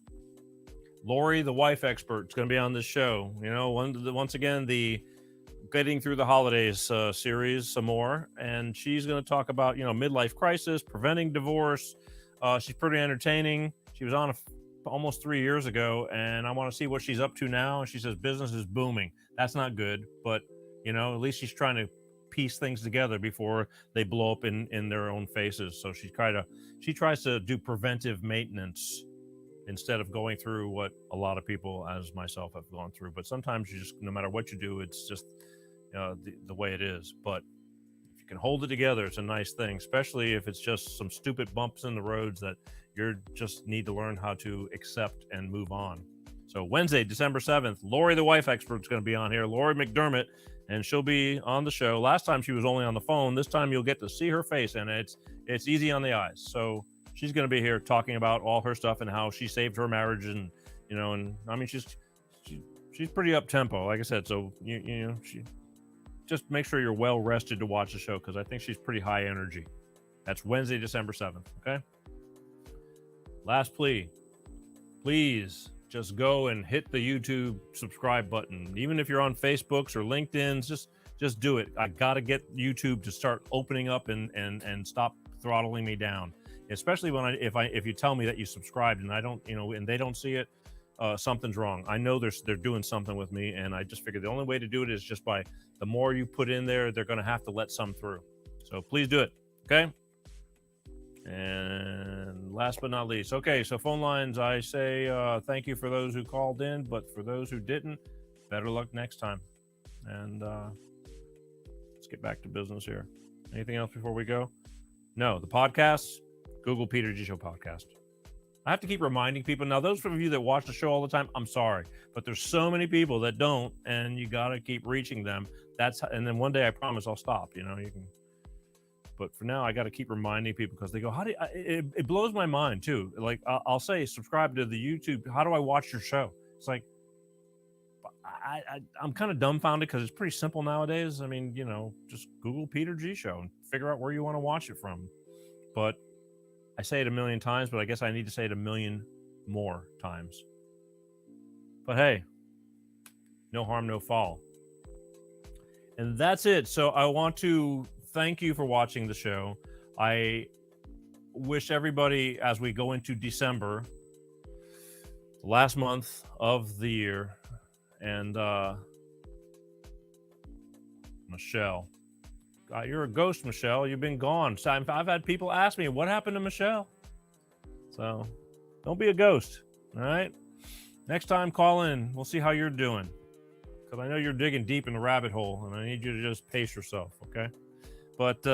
Lori, the wife expert, is going to be on this show. Once again, the Getting Through the Holidays series some more. And she's going to talk about, midlife crisis, preventing divorce. She's pretty entertaining. She was on almost 3 years ago, and I want to see what she's up to now. She says business is booming. That's not good, but at least she's trying to piece things together before they blow up in their own faces. So she tries to do preventive maintenance instead of going through what a lot of people, as myself, have gone through. But sometimes you just, no matter what you do, it's just the way it is. But if you can hold it together, it's a nice thing, especially if it's just some stupid bumps in the roads that you just need to learn how to accept and move on. So Wednesday, December 7th, Lori, the wife expert, is going to be on here, Lori McDermott, and she'll be on the show. Last time she was only on the phone. This time you'll get to see her face, and it's easy on the eyes. So she's going to be here talking about all her stuff and how she saved her marriage, and and I mean she's pretty up tempo, like I said. So she just make sure you're well rested to watch the show, because I think she's pretty high energy. That's Wednesday, December 7th. Okay. Last plea, please just go and hit the YouTube subscribe button. Even if you're on Facebooks or LinkedIn's, just Just do it. I got to get YouTube to start opening up and stop throttling me down. Especially when if you tell me that you subscribed and I don't, and they don't see it, something's wrong. I know they're doing something with me, and I just figured the only way to do it is just by the more you put in there, they're going to have to let some through. So please do it. Okay. And last but not least, okay, so phone lines, I say thank you for those who called in, but for those who didn't, better luck next time. And let's get back to business here. Anything else before we go? No, the podcasts, Google Peter G Show podcast. I have to keep reminding people. Now, those of you that watch the show all the time, I'm sorry, but there's so many people that don't, and you got to keep reaching them. And then one day I promise I'll stop, you can. But for now, I got to keep reminding people because they go, how do you, it blows my mind too. Like I'll say, subscribe to the YouTube. How do I watch your show? It's like, I'm kind of dumbfounded because it's pretty simple nowadays. I mean, just Google Peter G Show and figure out where you want to watch it from. But I say it a million times, but I guess I need to say it a million more times. But hey, no harm, no foul. And that's it. So I want to thank you for watching the show. I wish everybody, as we go into December, the last month of the year, and Michelle, God, you're a ghost, Michelle. You've been gone. So I've had people ask me, what happened to Michelle? So don't be a ghost, all right? Next time, call in. We'll see how you're doing, because I know you're digging deep in the rabbit hole, and I need you to just pace yourself, okay? But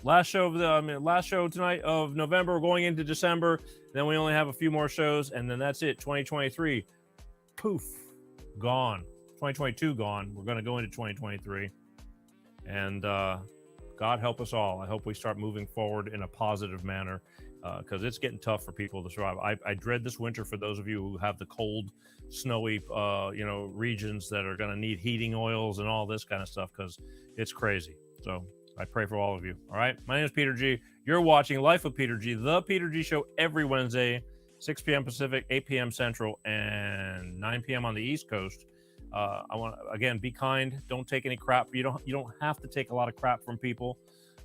last show tonight of November, we're going into December. Then we only have a few more shows, and then that's it. 2023, poof, gone. 2022 gone. We're going to go into 2023, and God help us all. I hope we start moving forward in a positive manner, because it's getting tough for people to survive. I dread this winter for those of you who have the cold, snowy, regions that are going to need heating oils and all this kind of stuff, because it's crazy. So I pray for all of you. All right. My name is Peter G. You're watching Life of Peter G, the Peter G Show, every Wednesday, 6 p.m. Pacific, 8 p.m. Central, and 9 p.m. on the East Coast. I want to, again, be kind. Don't take any crap. You don't have to take a lot of crap from people,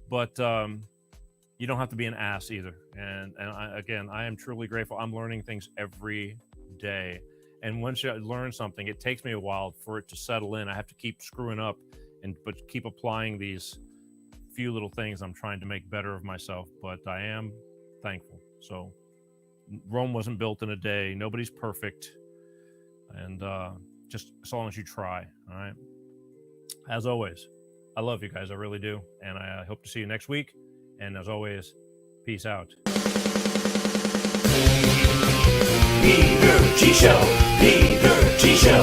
but you don't have to be an ass either. And I am truly grateful. I'm learning things every day. And once you learn something, it takes me a while for it to settle in. I have to keep screwing up but keep applying these few little things I'm trying to make better of myself, but I am thankful. So Rome wasn't built in a day. Nobody's perfect. And just as long as you try. All right. As always, I love you guys. I really do. And I hope to see you next week. And as always, peace out. Peter G Show. Peter G Show.